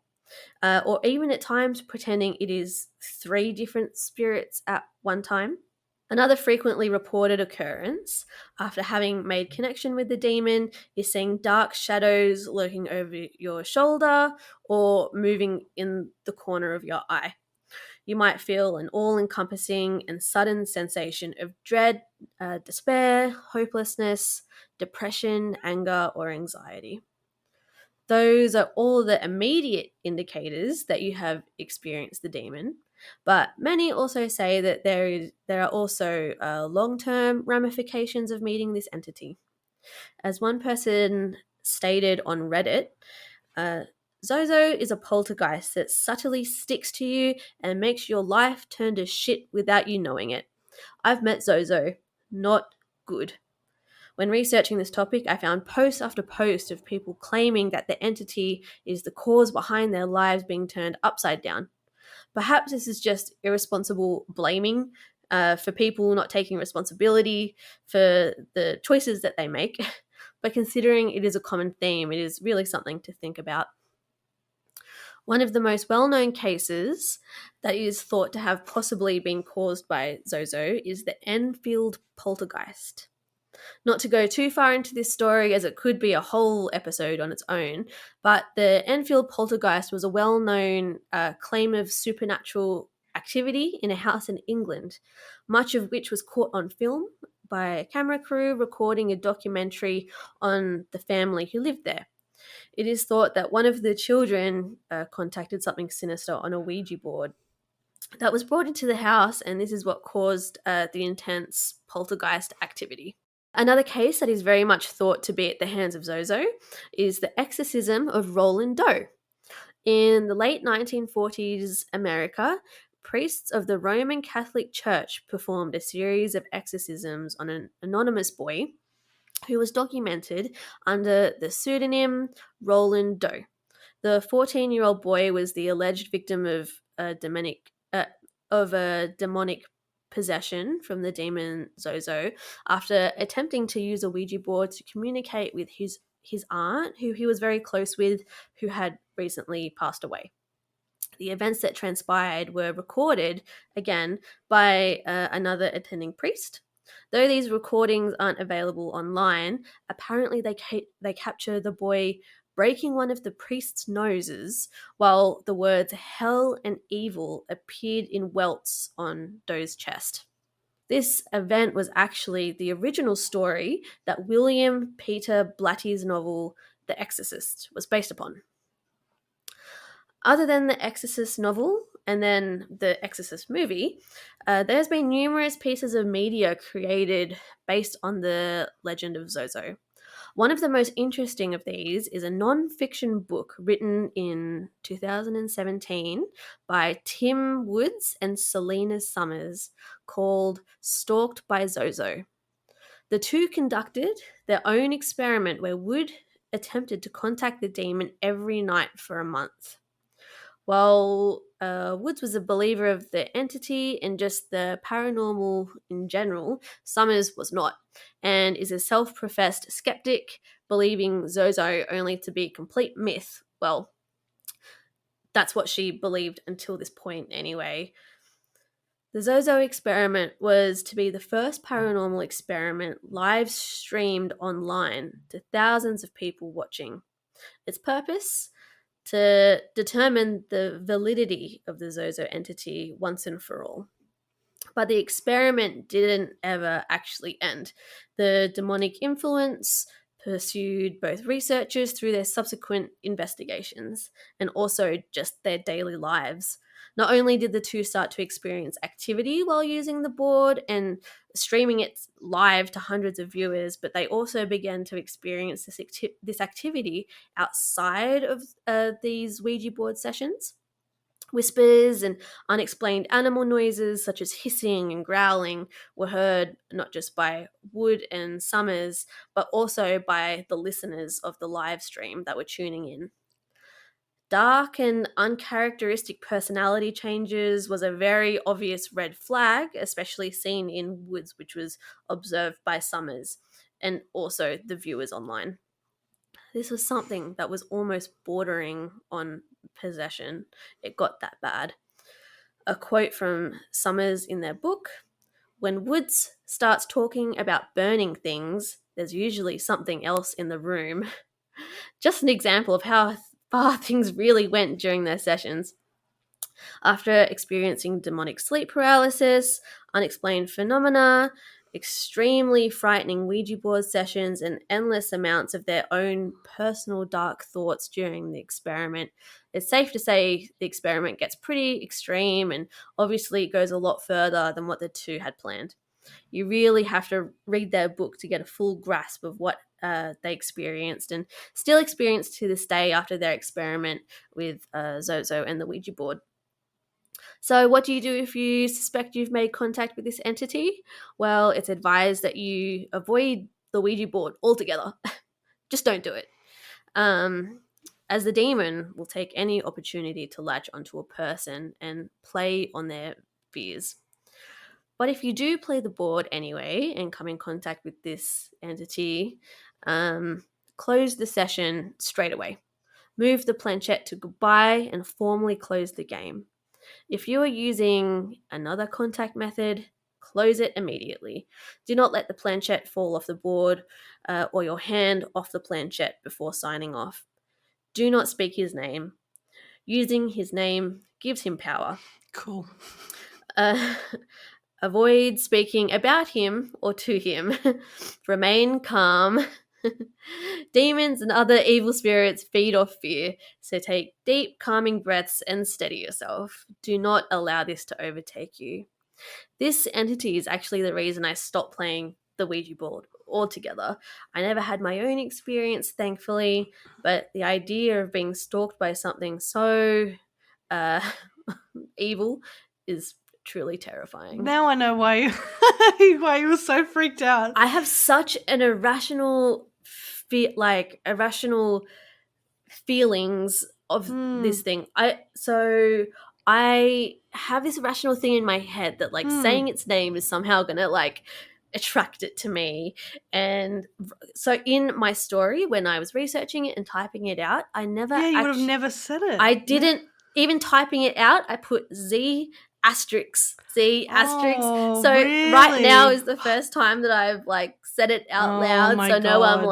or even at times pretending it is 3 different spirits at one time. Another frequently reported occurrence, after having made connection with the demon, is seeing dark shadows lurking over your shoulder or moving in the corner of your eye. You might feel an all-encompassing and sudden sensation of dread, despair, hopelessness, depression, anger, or anxiety. Those are all the immediate indicators that you have experienced the demon, but many also say that there are also long-term ramifications of meeting this entity. As one person stated on Reddit, Zozo is a poltergeist that subtly sticks to you and makes your life turn to shit without you knowing it. I've met Zozo. Not good. When researching this topic, I found post after post of people claiming that the entity is the cause behind their lives being turned upside down. Perhaps this is just irresponsible blaming for people not taking responsibility for the choices that they make, but considering it is a common theme, it is really something to think about. One of the most well-known cases that is thought to have possibly been caused by Zozo is the Enfield poltergeist. Not to go too far into this story, as it could be a whole episode on its own, but the Enfield poltergeist was a well-known claim of supernatural activity in a house in England, much of which was caught on film by a camera crew recording a documentary on the family who lived there. It is thought that one of the children contacted something sinister on a Ouija board that was brought into the house, and this is what caused the intense poltergeist activity. Another case that is very much thought to be at the hands of Zozo is the exorcism of Roland Doe. In the late 1940s America, priests of the Roman Catholic Church performed a series of exorcisms on an anonymous boy who was documented under the pseudonym Roland Doe. The 14-year-old boy was the alleged victim of a demonic possession from the demon Zozo after attempting to use a Ouija board to communicate with his aunt, who he was very close with, who had recently passed away. The events that transpired were recorded, again, by another attending priest. Though these recordings aren't available online, apparently they capture the boy breaking one of the priest's noses while the words hell and evil appeared in welts on Doe's chest. This event was actually the original story that William Peter Blatty's novel The Exorcist was based upon. Other than the Exorcist novel and then the Exorcist movie, there's been numerous pieces of media created based on the legend of Zozo. One of the most interesting of these is a non-fiction book written in 2017 by Tim Woods and Selena Summers called Stalked by Zozo. The two conducted their own experiment where Wood attempted to contact the demon every night for a month. While Woods was a believer of the entity and just the paranormal in general, Summers was not, and is a self-professed skeptic, believing Zozo only to be a complete myth. Well, that's what she believed until this point anyway. The Zozo experiment was to be the first paranormal experiment live streamed online to thousands of people watching. Its purpose? To determine the validity of the Zozo entity once and for all. But the experiment didn't ever actually end. The demonic influence pursued both researchers through their subsequent investigations and also just their daily lives. Not only did the two start to experience activity while using the board and streaming it live to hundreds of viewers, but they also began to experience this activity outside of these Ouija board sessions. Whispers and unexplained animal noises such as hissing and growling were heard not just by Wood and Summers, but also by the listeners of the live stream that were tuning in. Dark and uncharacteristic personality changes was a very obvious red flag, especially seen in Woods, which was observed by Summers and also the viewers online. This was something that was almost bordering on possession. It got that bad. A quote from Summers in their book: "When Woods starts talking about burning things, there's usually something else in the room." Just an example of how far things really went during their sessions. After experiencing demonic sleep paralysis, unexplained phenomena, extremely frightening Ouija board sessions, and endless amounts of their own personal dark thoughts during the experiment, it's safe to say the experiment gets pretty extreme and obviously goes a lot further than what the two had planned. You really have to read their book to get a full grasp of what they experienced and still experience to this day after their experiment with Zozo and the Ouija board. So what do you do if you suspect you've made contact with this entity? Well, it's advised that you avoid the Ouija board altogether. Just don't do it. As the demon will take any opportunity to latch onto a person and play on their fears. But if you do play the board anyway and come in contact with this entity, close the session straight away. Move the planchette to goodbye and formally close the game. If you are using another contact method, close it immediately. Do not let the planchette fall off the board or your hand off the planchette before signing off. Do not speak his name. Using his name gives him power. Cool. Avoid speaking about him or to him. Remain calm. Demons and other evil spirits feed off fear, so take deep, calming breaths and steady yourself. Do not allow this to overtake you. This entity is actually the reason I stopped playing the Ouija board altogether. I never had my own experience, thankfully, but the idea of being stalked by something so evil is truly terrifying. Now I know why you were so freaked out. I have such an irrational feelings of this thing. I have this irrational thing in my head that saying its name is somehow gonna attract it to me. And so in my story, when I was researching it and typing it out, I never you would have never said it. I didn't even typing it out. I put Z***. Oh, so really? right now is the first time that I've said it out loud. So God. now I'm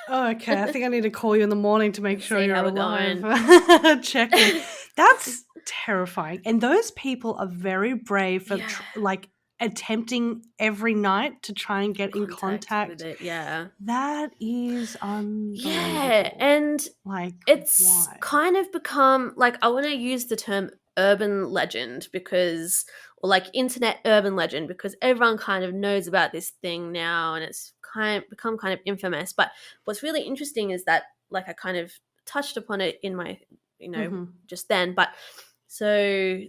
Oh, okay. I think I need to call you in the morning to make sure you're alive. Checking. That's terrifying. And those people are very brave for like attempting every night to try and get in contact with it. Yeah. That is unbelievable. Yeah, and like it's why? kind of become like, I want to use the term urban legend because, or like internet urban legend, because everyone kind of knows about this thing now and it's become kind of infamous. But what's really interesting is that, like, I kind of touched upon it in my, just then, but so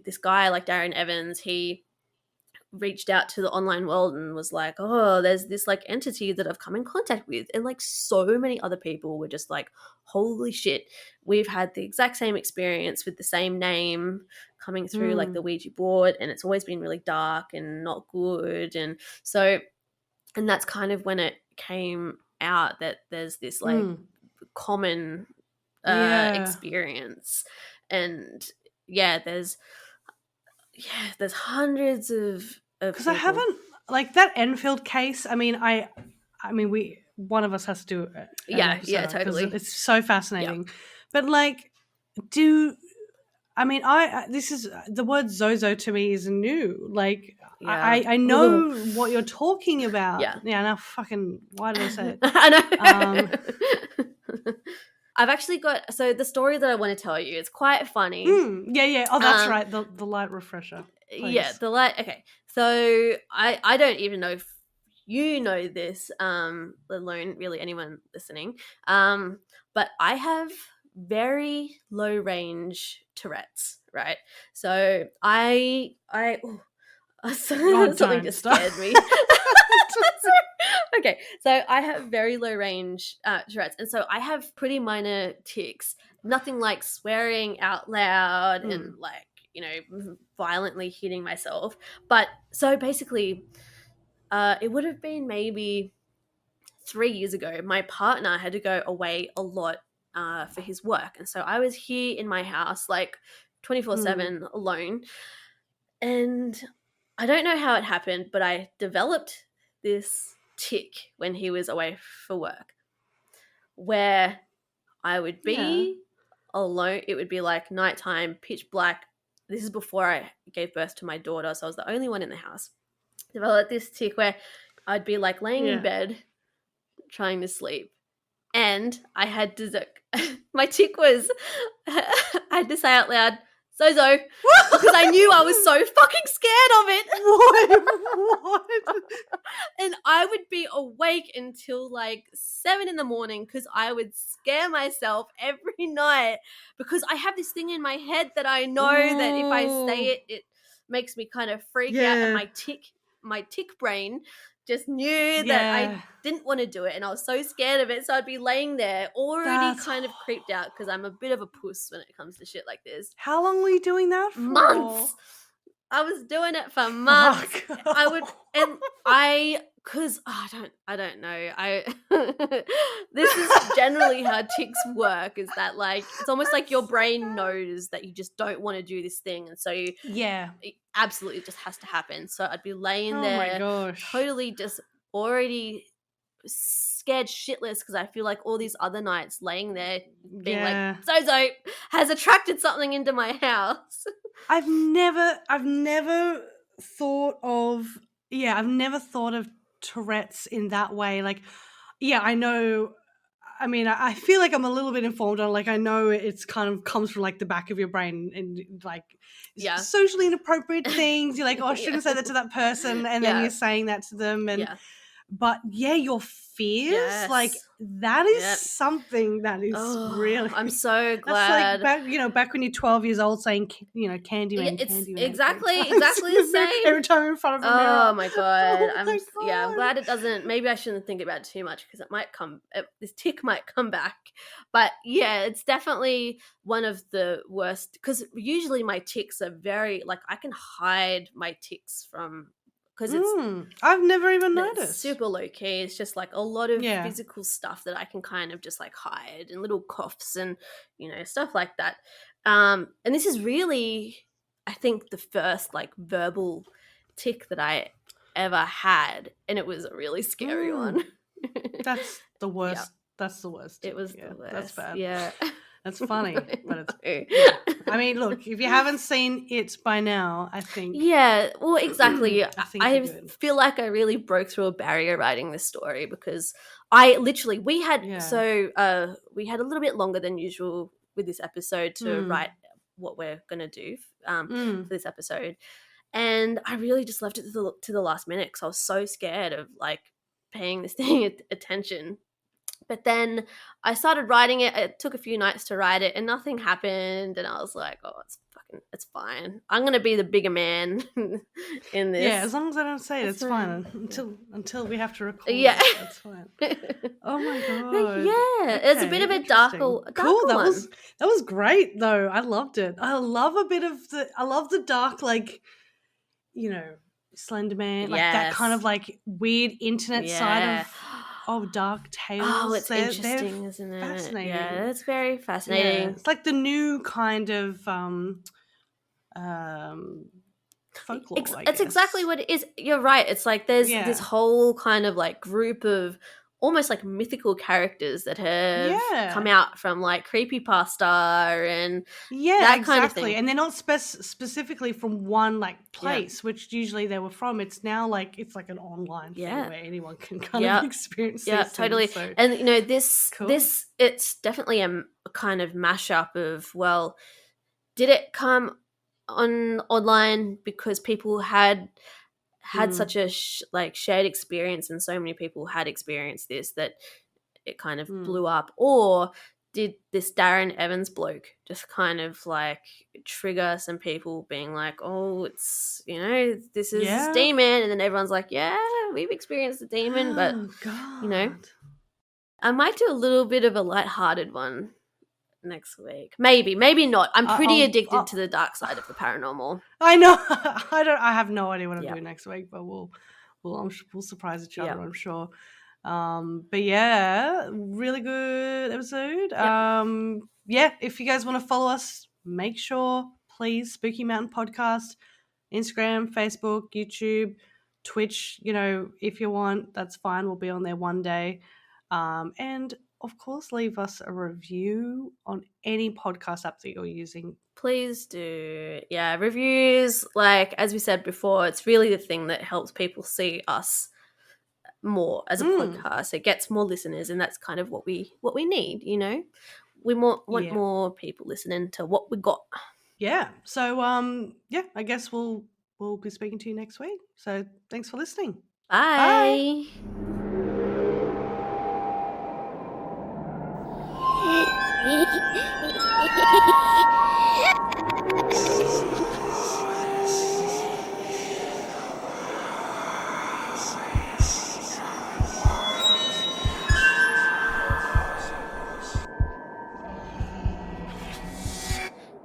this guy like Darren Evans, he reached out to the online world and was like, oh, there's this like entity that I've come in contact with. And like so many other people were just like, holy shit, we've had the exact same experience with the same name coming through like the Ouija board, and it's always been really dark and not good. And so, and that's kind of when it came out that there's this like common experience. And there's hundreds of because I haven't like that Enfield case. I mean, we one of us has to do it. Totally. It's so fascinating. But like, this is the word Zozo to me is new. Like, I know what you're talking about. Yeah. Now, fucking, why did I say it? I know. I've actually got, so the story that I want to tell you is quite funny. Yeah. Oh, that's right. The light refresher. Please. Yeah, the light. Okay. So I don't even know if you know this, let alone really anyone listening. But I have very low range Tourette's, right? So something just scared me. Okay, so I have very low range Tourette's, and so I have pretty minor tics. Nothing like swearing out loud and like, violently hitting myself. But so basically, it would have been maybe 3 years ago. My partner had to go away a lot for his work, and so I was here in my house like 24/7 alone. And I don't know how it happened, but I developed this tic when he was away for work, where I would be alone. It would be like nighttime, pitch black. This is before I gave birth to my daughter, so I was the only one in the house. Developed this tic where I'd be like laying in bed trying to sleep, and I had to my tic was I had to say out loud, Zozo, because I knew I was so fucking scared of it. What? And I would be awake until like 7 a.m. because I would scare myself every night, because I have this thing in my head that I know that if I say it, it makes me kind of freak out, and my tick brain just knew that I didn't want to do it, and I was so scared of it. So I'd be laying there already kind of creeped out, because I'm a bit of a puss when it comes to shit like this. How long were you doing that for? Months. I was doing it for months. I would, and because I don't know. This is generally how tics work, is that like, it's almost like your brain knows that you just don't want to do this thing. And so it absolutely just has to happen. So I'd be laying there totally just already scared shitless, because I feel like all these other nights laying there being like, Zozo has attracted something into my house. I've never thought of Tourette's in that way. Like, I know. I mean, I feel like I'm a little bit informed on, like, I know it's kind of comes from like the back of your brain and like socially inappropriate things. You're like, oh, I shouldn't say that to that person, and then you're saying that to them, and but your fears, like, that is something that is really. I'm so glad. That's like back when you're 12 years old saying, Candyman, it's Candyman. Exactly the same. Every time in front of a mirror. Oh my god. I'm glad it doesn't. Maybe I shouldn't think about it too much, because it might this tic might come back. But it's definitely one of the worst, because usually my tics are very, like, I can hide my tics from, because it's I've never even noticed. Super low key. It's just like a lot of physical stuff that I can kind of just like hide, and little coughs and stuff like that. And this is really, I think, the first like verbal tic that I ever had, and it was a really scary one. That's the worst That's the worst. It was the worst. That's bad. Yeah. That's funny, but it's I mean, look, if you haven't seen it by now, I think. Yeah, well, exactly. I feel like I really broke through a barrier writing this story because we had a little bit longer than usual with this episode to write what we're gonna do for this episode, and I really just left it to the last minute because I was so scared of like paying this thing attention. But then I started writing it. It took a few nights to write it, and nothing happened. And I was like, "Oh, it's fine. I'm gonna be the bigger man in this." Yeah, as long as I don't say it's fine until we have to record. Yeah, that's fine. Oh my god. Yeah, it's a bit of a darker cool. That one. was great though. I loved it. I love the dark, like, you know, Slender Man, like that kind of like weird internet side of dark tales. Oh, it's interesting, isn't it? Fascinating. Yeah, it's very fascinating. Yeah. It's like the new kind of folklore. It's exactly what it is. You're right. It's like there's this whole kind of like group of almost like mythical characters that have come out from like creepypasta and that kind of thing. And they're not specifically from one like place, which usually they were from. It's now like it's like an online thing where anyone can kind of experience. Yeah, totally. Things, so. And you know, this it's definitely a kind of mashup of, well, did it come online because people had such a shared experience and so many people had experienced this that it kind of blew up, or did this Darren Evans bloke just kind of like trigger some people being like, oh, it's, you know, this is this demon, and then everyone's like, yeah, we've experienced the demon, but you know, I might do a little bit of a lighthearted one next week. Maybe not. I'm pretty addicted to the dark side of the paranormal. I know. I have no idea what I'm doing next week, but we'll surprise each other, I'm sure. But yeah, really good episode. If you guys want to follow us, make sure, please, Spooky Mountain Podcast, Instagram, Facebook, YouTube, Twitch, you know, if you want, that's fine. We'll be on there one day. And of course, leave us a review on any podcast app that you're using. Please do. Yeah, reviews, like as we said before, it's really the thing that helps people see us more as a podcast. It gets more listeners, and that's kind of what we need, you know. We want more people listening to what we got. Yeah. So I guess we'll be speaking to you next week. So thanks for listening. Bye.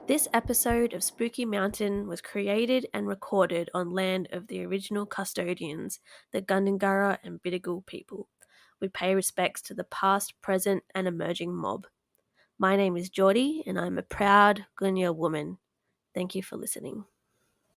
This episode of Spooky Mountain was created and recorded on land of the original custodians, the Gundungurra and Bidjigal people. We pay respects to the past, present, and emerging mob. My name is Jordi, and I'm a proud Gunya woman. Thank you for listening.